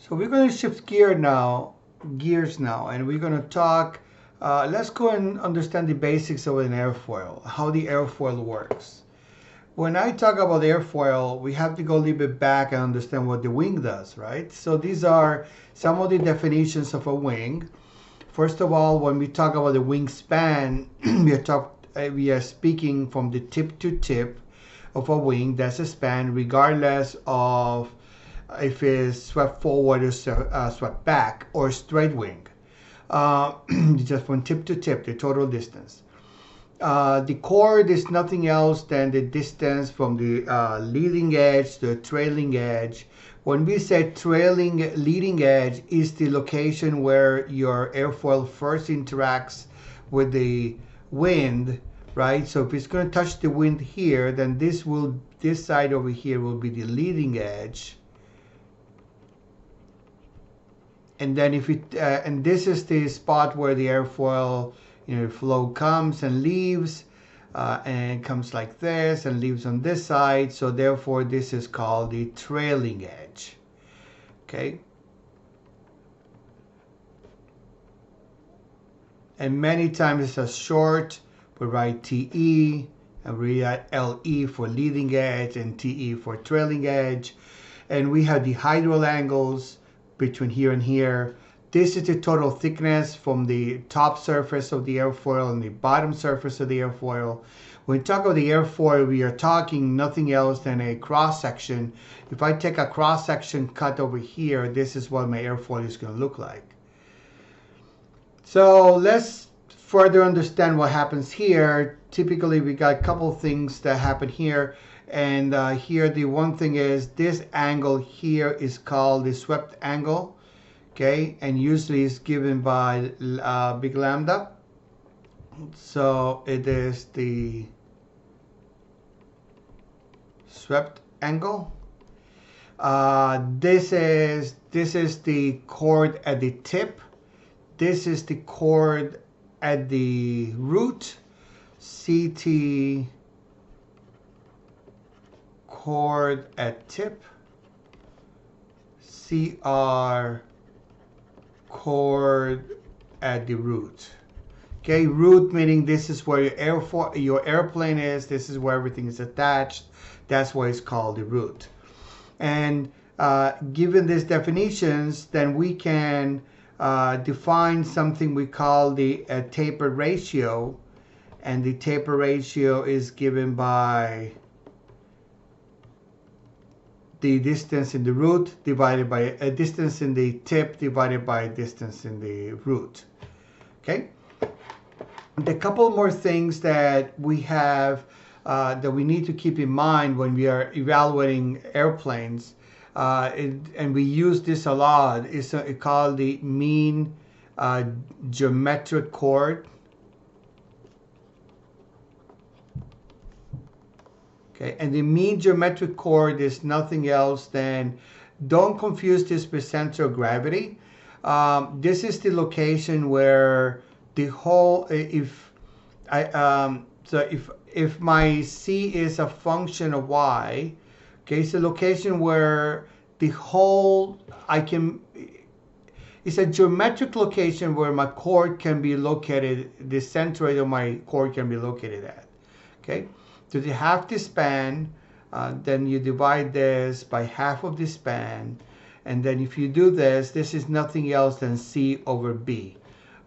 So we're going to shift gears now, and we're going to talk. Let's go and understand the basics of an airfoil, how the airfoil works. When I talk about airfoil, we have to go a little bit back and understand what the wing does, right? So these are some of the definitions of a wing. First of all, when we talk about the wingspan, we are speaking from the tip to tip of a wing. That's a span, regardless of if it's swept forward or swept back or straight wing. Just from tip to tip, the total distance. The chord is nothing else than the distance from the leading edge to the trailing edge. When we say leading edge is the location where your airfoil first interacts with the wind, right? So if it's going to touch the wind here, then this side over here will be the leading edge. And then if it and this is the spot where the airfoil, flow comes and leaves, and comes like this and leaves on this side. So therefore, this is called the trailing edge. Okay. And many times it's a short. We write TE and we write LE for leading edge and TE for trailing edge. And we have the hydral angles between here and here. This is the total thickness from the top surface of the airfoil and the bottom surface of the airfoil. When we talk about the airfoil, we are talking nothing else than a cross section. If I take a cross section cut over here, this is what my airfoil is going to look like. So let's further understand what happens here. Typically, we got a couple of things that happen here. And here, the one thing is this angle here is called the swept angle. Okay, and usually it's given by big lambda. So it is the swept angle. This is the chord at the tip. This is the chord at the root. CT chord at tip. CR chord at the root. Okay, root meaning this is where your airplane is. This is where everything is attached. That's why it's called the root. And given these definitions, then we can define something we call the taper ratio. And the taper ratio is given by the distance in the root divided by a distance in the tip divided by a distance in the root. Okay. A couple more things that we have that we need to keep in mind when we are evaluating airplanes, and we use this a lot, is called the mean geometric chord. Okay, and the mean geometric chord is nothing else than, don't confuse this with center of gravity. This is the location where the whole, if my C is a function of Y, okay, it's a location where the whole, it's a geometric location where my chord can be located, the centroid of my chord can be located at, okay? So you have the span, then you divide this by half of the span, and then if you do this, this is nothing else than C over B,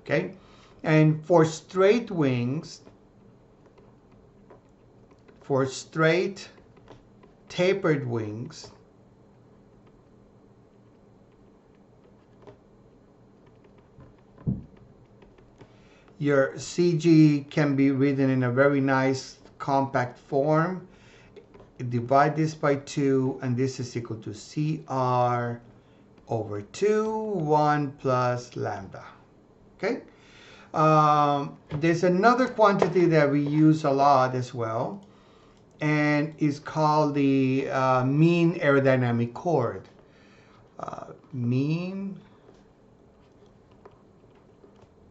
okay? And for straight wings, for straight tapered wings, your CG can be written in a very nice compact form. Divide this by 2, and this is equal to CR over 2, 1 plus lambda. Okay? There's another quantity that we use a lot as well, and is called the mean aerodynamic chord. Mean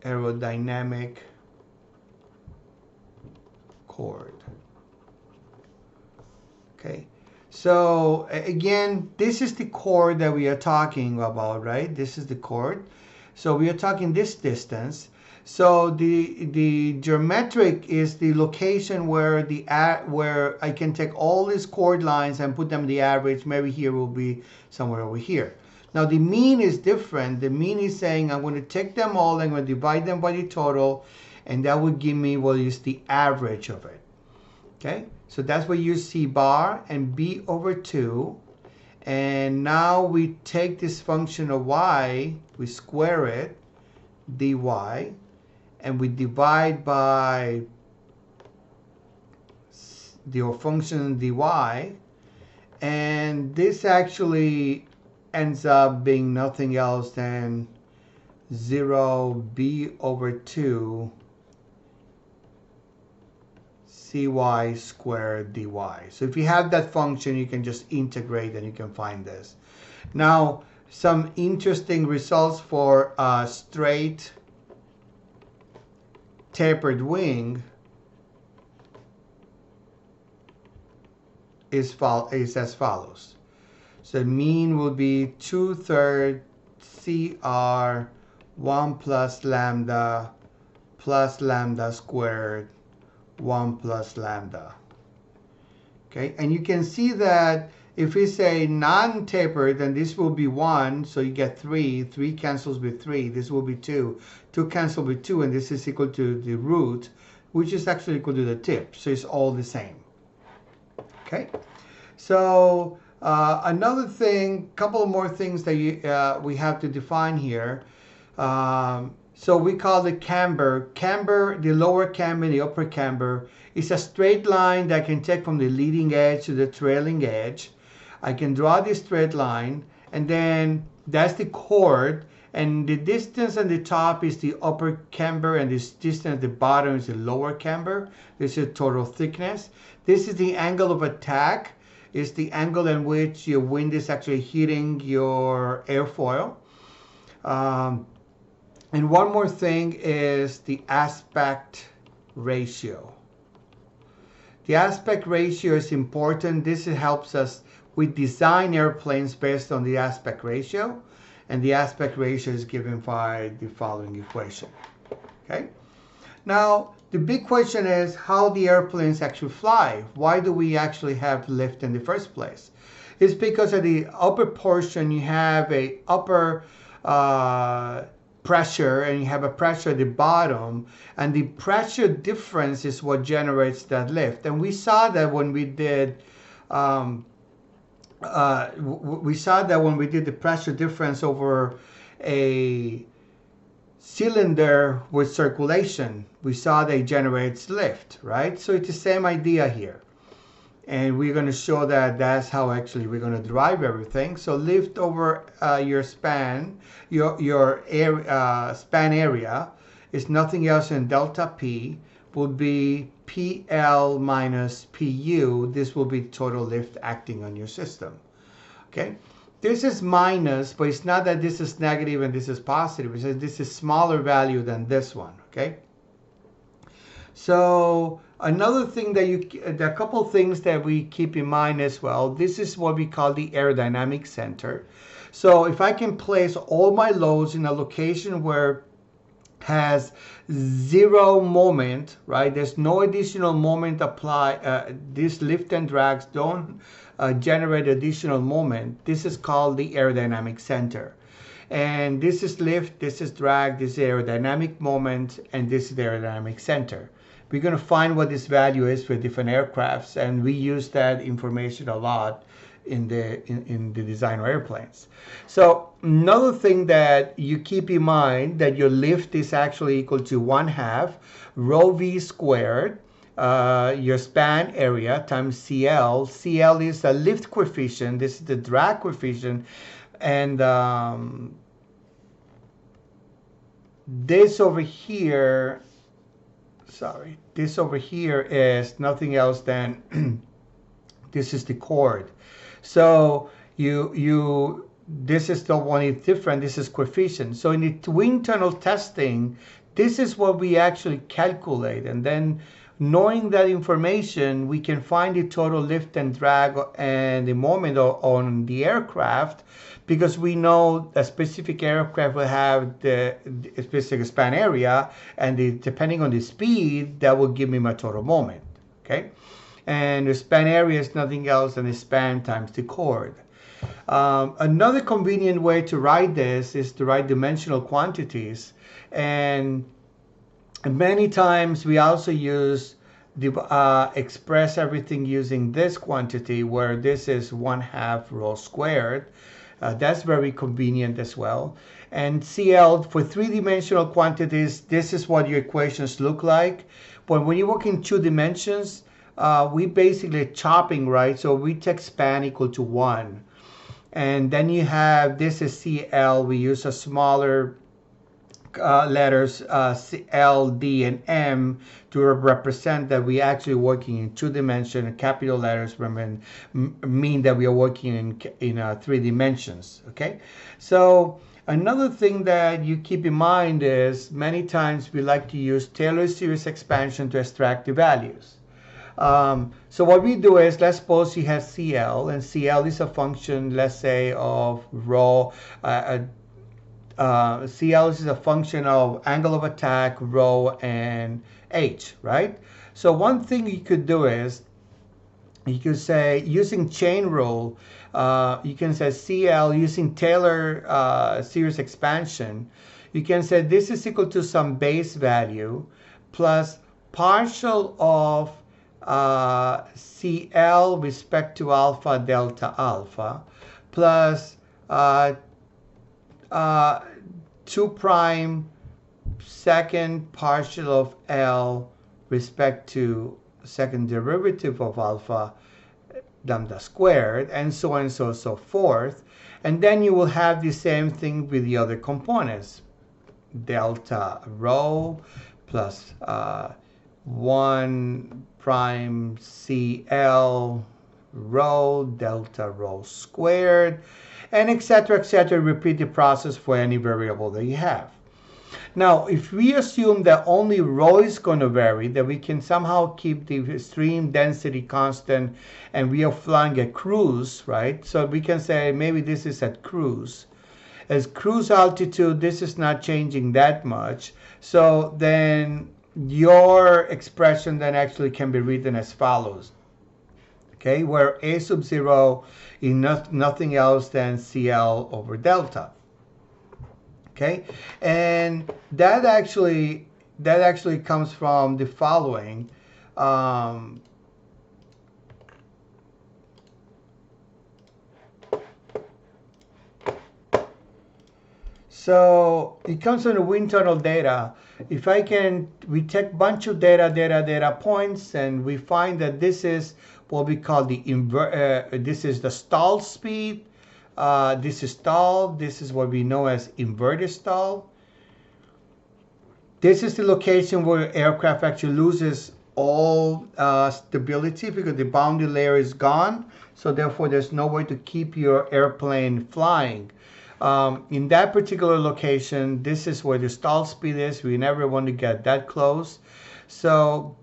aerodynamic chord. Okay, So again, this is the chord that we are talking about, right? This is the chord. So we are talking this distance. So the geometric is the location where where I can take all these chord lines and put them in the average. Maybe here will be somewhere over here. Now the mean is different. The mean is saying I'm going to take them all, I'm going to divide them by the total, and that would give me what is the average of it. Okay, so that's where you see bar and b over 2. And now we take this function of y, we square it, dy, and we divide by the function dy, and this actually ends up being nothing else than 0b over 2 cy squared dy. So if you have that function, you can just integrate and you can find this. Now, some interesting results for a straight tapered wing is as follows. So mean will be 2/3 CR 1 plus lambda squared 1 plus lambda. Okay, and you can see that if we say non-tapered, then this will be 1, so you get 3. 3 cancels with 3. This will be 2. 2 cancel with 2, and this is equal to the root, which is actually equal to the tip. So it's all the same. Okay, so another thing, couple more things that we have to define here. So we call it camber. Camber, the lower camber, the upper camber, is a straight line that I can take from the leading edge to the trailing edge. I can draw this straight line, and then that's the chord, and the distance on the top is the upper camber, and this distance at the bottom is the lower camber. This is total thickness. This is the angle of attack. It's the angle in which your wind is actually hitting your airfoil. And one more thing is the aspect ratio. The aspect ratio is important. This helps us with design airplanes based on the aspect ratio. And the aspect ratio is given by the following equation. Okay. Now, the big question is how the airplanes actually fly. Why do we actually have lift in the first place? It's because at the upper portion you have a upper pressure, and you have a pressure at the bottom, and the pressure difference is what generates that lift. And we saw that when we did the pressure difference over a cylinder with circulation. We saw that it generates lift, right? So it's the same idea here. And we're going to show that that's how actually we're going to derive everything. So lift over your span, your span area is nothing else than delta P would be PL minus PU. This will be total lift acting on your system. Okay, this is minus, but it's not that this is negative and this is positive. It says this is smaller value than this one. Okay. So another thing that there are a couple things that we keep in mind as well. This is what we call the aerodynamic center. So if I can place all my loads in a location where has zero moment, right? There's no additional moment applied. These lift and drags don't generate additional moment. This is called the aerodynamic center. And this is lift, this is drag, this is aerodynamic moment, and this is the aerodynamic center. We're going to find what this value is for different aircrafts, and we use that information a lot in the design of airplanes. So another thing that you keep in mind, that your lift is actually equal to 1/2 rho v squared, your span area times CL. CL is a lift coefficient. This is the drag coefficient, and this over here, sorry, this over here is nothing else than this is the chord. So this is the one is different. This is coefficient. So in the wind tunnel testing, this is what we actually calculate, and then Knowing that information, we can find the total lift and drag and the moment on the aircraft, because we know a specific aircraft will have the specific span area, and depending on the speed, that will give me my total moment. Okay, and the span area is nothing else than the span times the chord. Another convenient way to write this is to write dimensional quantities, and many times we also use express everything using this quantity, where this is 1/2 rho squared. That's very convenient as well. And CL for three-dimensional quantities, this is what your equations look like. But when you work in 2 dimensions, we basically chopping, right? So we take span equal to 1. And then you have, this is CL. We use a smaller letters L, D, and M to represent that we actually working in 2 dimensions. Capital letters mean that we are working in 3 dimensions. Okay, so another thing that you keep in mind is many times we like to use Taylor series expansion to extract the values. So what we do is, let's suppose you have CL, and CL is a function, let's say, of rho. CL is a function of angle of attack, rho, and h, right? So one thing you could do is, you could say, using chain rule, you can say CL using Taylor series expansion. You can say this is equal to some base value plus partial of CL respect to alpha delta alpha plus 2 prime second partial of L respect to second derivative of alpha lambda squared, and so on and so forth. And then you will have the same thing with the other components. Delta rho plus 1 prime CL rho delta rho squared, and etc. Repeat the process for any variable that you have. Now, if we assume that only rho is going to vary, that we can somehow keep the stream density constant, and we are flying at cruise, right? So we can say maybe this is at cruise. As cruise altitude, this is not changing that much. So then your expression then actually can be written as follows. Okay, where A sub 0 is nothing else than CL over delta. Okay, and that actually comes from the following. So it comes from the wind tunnel data. If we take a bunch of data points, and we find that this is what we call this is the stall speed. This is stall. This is what we know as inverted stall. This is the location where aircraft actually loses all stability because the boundary layer is gone. So therefore, there's no way to keep your airplane flying. In that particular location, this is where the stall speed is. We never want to get that close. So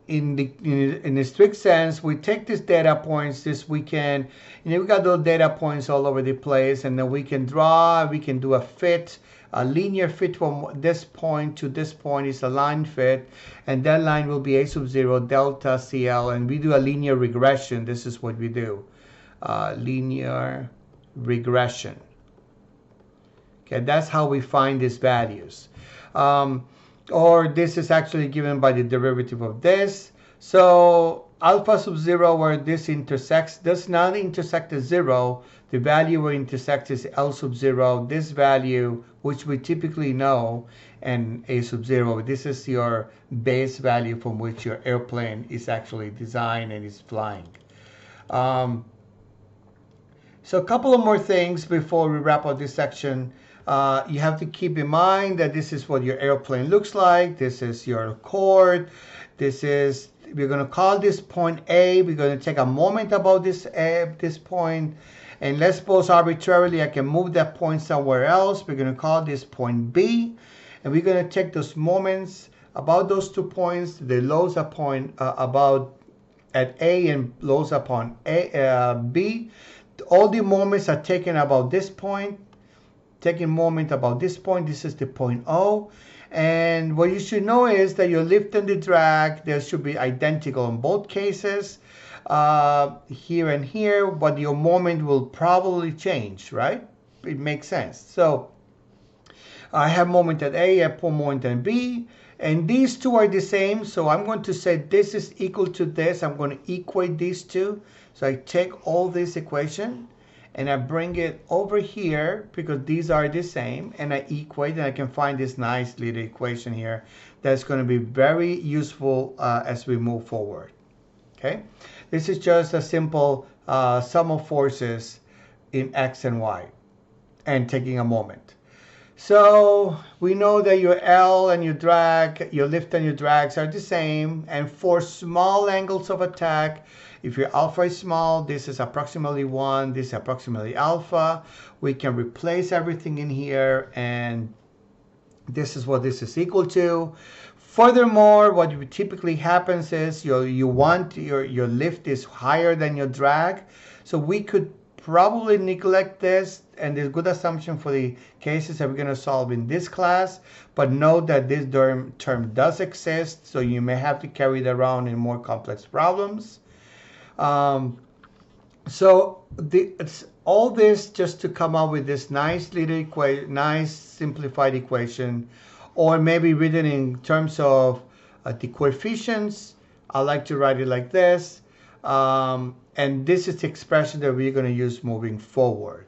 in the strict sense, we take these data points, we got those data points all over the place, and then we can do a fit, a linear fit from this point to this point is a line fit, and that line will be A sub 0 delta CL, and we do a linear regression. This is what we do, linear regression. Okay, that's how we find these values. Or this is actually given by the derivative of this. So alpha sub 0, where this intersects, does not intersect at 0. The value where it intersects is L sub 0. This value, which we typically know, and A sub 0. This is your base value from which your airplane is actually designed and is flying. So a couple of more things before we wrap up this section. You have to keep in mind that this is what your airplane looks like. This is your chord. We're going to call this point A. We're going to take a moment about this point. And let's suppose arbitrarily I can move that point somewhere else. We're going to call this point B. And we're going to take those moments about those 2 points, the loads upon about at A and loads upon B. All the moments are taken about this point, taking moment about this point. This is the point O. And what you should know is that your lift and the drag, they should be identical in both cases, here and here, but your moment will probably change, right? It makes sense. So I have moment at A, I have moment at B, and these two are the same. So I'm going to say this is equal to this. I'm going to equate these two. So I take all this equation and I bring it over here because these are the same, and I equate, and I can find this nice little equation here that's going to be very useful as we move forward. Okay, this is just a simple sum of forces in X and Y and taking a moment. So we know that your L and your drag, your lift and your drags are the same. And for small angles of attack, if your alpha is small, this is approximately 1, this is approximately alpha. We can replace everything in here, and this is what this is equal to. Furthermore, what typically happens is you want your lift is higher than your drag. So we could probably neglect this, and there's good assumption for the cases that we're going to solve in this class, but note that this term does exist, so you may have to carry it around in more complex problems. So it's all this just to come up with this nice little equation, nice simplified equation, or maybe written in terms of the coefficients. I like to write it like this. And this is the expression that we're going to use moving forward.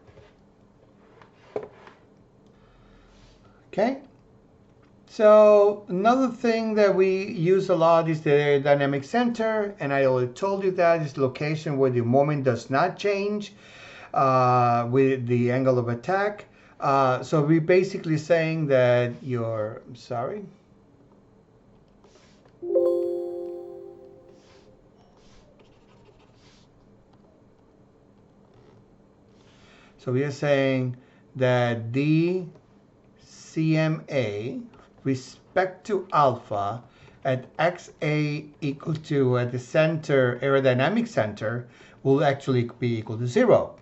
Okay. So another thing that we use a lot is the aerodynamic center, and I already told you that is the location where the moment does not change with the angle of attack. So we're basically saying that your, So we are saying that the CMA respect to alpha at XA equal to at the center, aerodynamic center, will actually be equal to 0.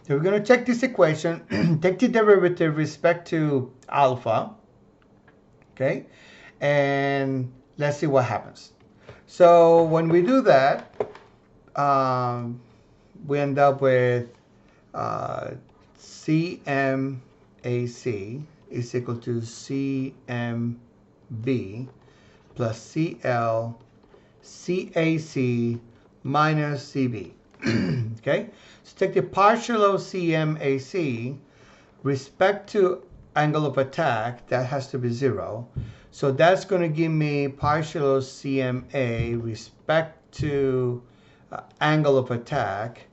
So we're going to check this equation, take the derivative respect to alpha, okay, and let's see what happens. So when we do that, we end up with CMAC is equal to CMB plus CL CAC minus CB. Okay, so take the partial of CMAC respect to angle of attack, that has to be 0. So that's going to give me partial of CMA respect to angle of attack.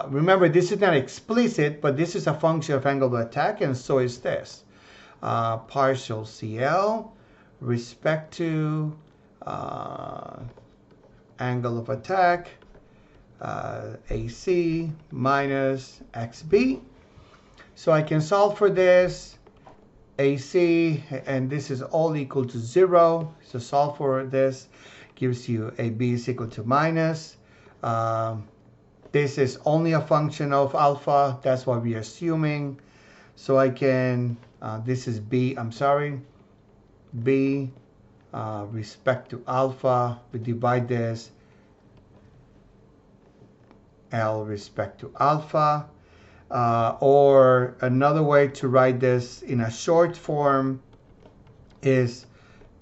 Remember, this is not explicit, but this is a function of angle of attack, and so is this. Partial CL respect to angle of attack, AC minus XB. So I can solve for this. AC, and this is all equal to 0. So solve for this gives you AB is equal to minus. This is only a function of alpha. That's what we're assuming. So I can, this is B, I'm sorry. B respect to alpha. We divide this. L respect to alpha. Or another way to write this in a short form is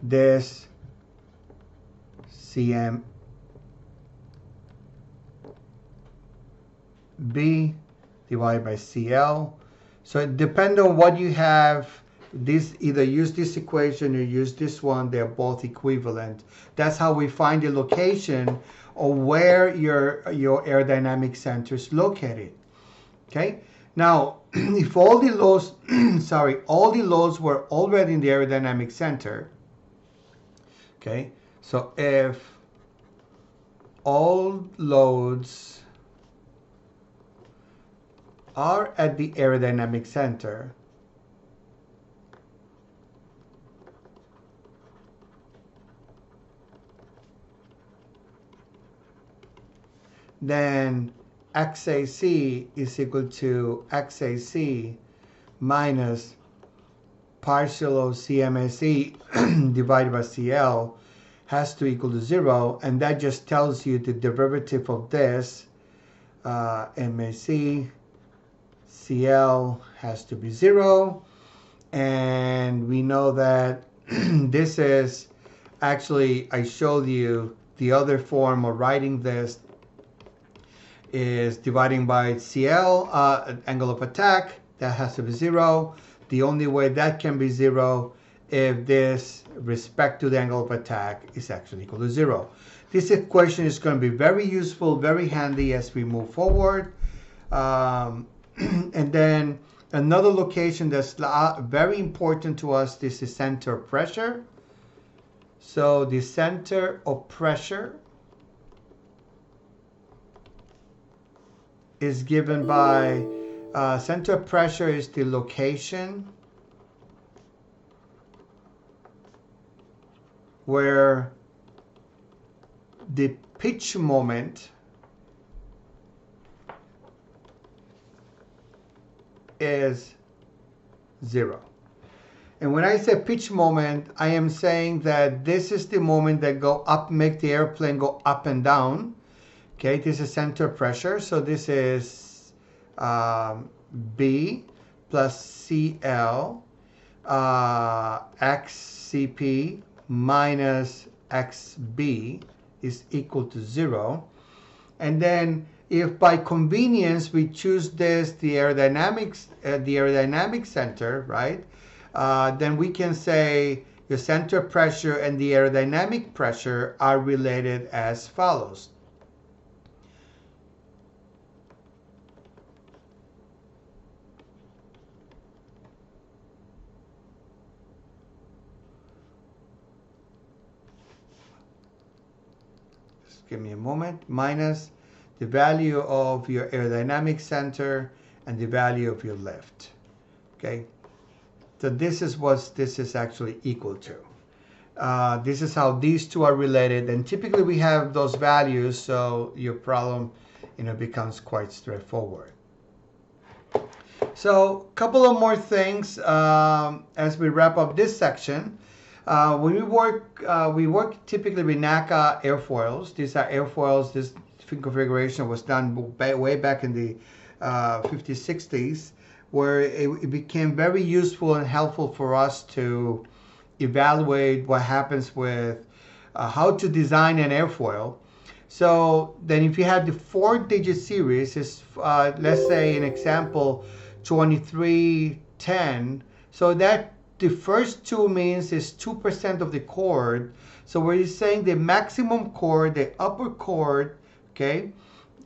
this CM B divided by CL. So it depends on what you have. This either use this equation or use this one. They're both equivalent. That's how we find the location of where your aerodynamic center is located. Okay. Now, if all the loads, all the loads were already in the aerodynamic center. Okay. So if all loads are at the aerodynamic center, then XAC is equal to XAC minus partial of CMSE divided by CL has to equal to 0, and that just tells you the derivative of this MAC CL has to be 0, and we know that this is actually, I showed you the other form of writing this is dividing by CL, angle of attack, that has to be 0. The only way that can be 0 if this respect to the angle of attack is actually equal to 0. This equation is going to be very useful, very handy as we move forward. And then another location that's very important to us, this is center of pressure. So the center of pressure is given by, center of pressure is the location where the pitch moment is 0. And when I say pitch moment, I am saying that this is the moment that go up, make the airplane go up and down. Okay, this is center pressure. So this is B plus CL XCP minus XB is equal to 0. And then if by convenience we choose this, the aerodynamic center, right? Then we can say the center pressure and the aerodynamic pressure are related as follows. Just give me a moment. Minus the value of your aerodynamic center and the value of your lift. Okay, so this is what this is actually equal to. This is how these two are related, and typically we have those values, so your problem, becomes quite straightforward. So a couple of more things as we wrap up this section. When we work typically with NACA airfoils. These are airfoils. This configuration was done way back in the 50s, 60s, where it became very useful and helpful for us to evaluate what happens with how to design an airfoil. So then if you have the Fourdigit series, is let's say an example 2310, so that the first two means is 2% of the chord. So we're saying the maximum chord, the upper chord, okay,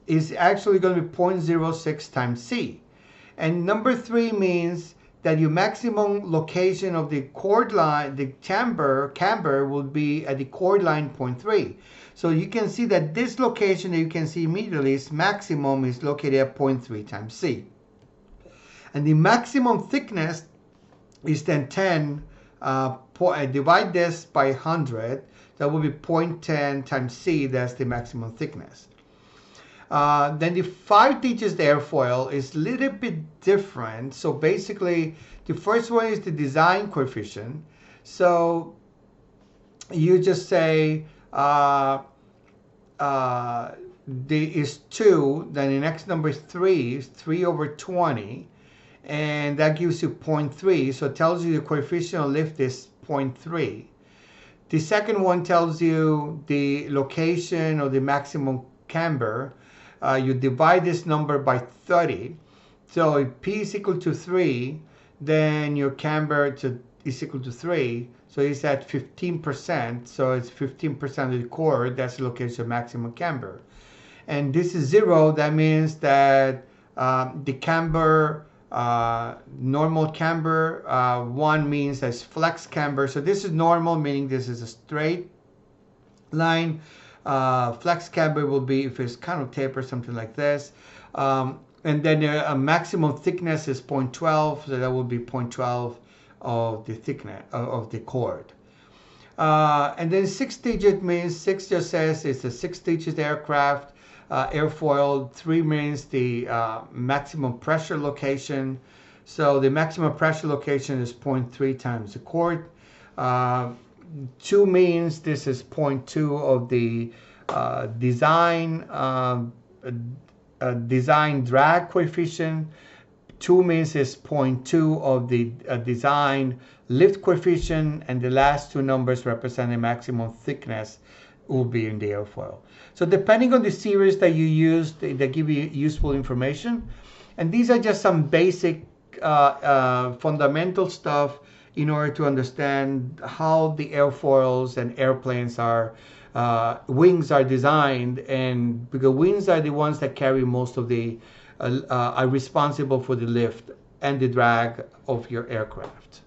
is actually going to be 0.06 times C. And number 3 means that your maximum location of the chord line, the camber will be at the chord line 0.3. So you can see that this location that you can see immediately is maximum is located at 0.3 times C. And the maximum thickness is then 10, divide this by 100, that will be 0.10 times C, that's the maximum thickness. Then the 5-digit airfoil is a little bit different. So basically, the first one is the design coefficient. So you just say is 2, then the next number is 3, is 3 over 20, and that gives you 0.3. So it tells you the coefficient of lift is 0.3. The second one tells you the location of the maximum camber. You divide this number by 30. So if P is equal to 3, then your camber is equal to 3. So it's at 15%. So it's 15% of the chord. That's the location of maximum camber. And this is 0. That means that the camber, normal camber, 1 means that's flex camber. So this is normal, meaning this is a straight line. Flex camber will be if it's kind of tapered, something like this. And then a maximum thickness is 0.12, so that will be 0.12 of the thickness of the chord. And then 6-digit means 6 just says it's a 6-digit aircraft. airfoil. 3 means the maximum pressure location. So the maximum pressure location is 0.3 times the chord. 2 means this is 0.2 of the design drag coefficient. 2 means it's 0.2 of the design lift coefficient, and the last 2 numbers represent the maximum thickness will be in the airfoil. So depending on the series that you use, they give you useful information. And these are just some basic fundamental stuff in order to understand how the airfoils and airplanes are, wings are designed, and because wings are the ones that carry most of the, are responsible for the lift and the drag of your aircraft.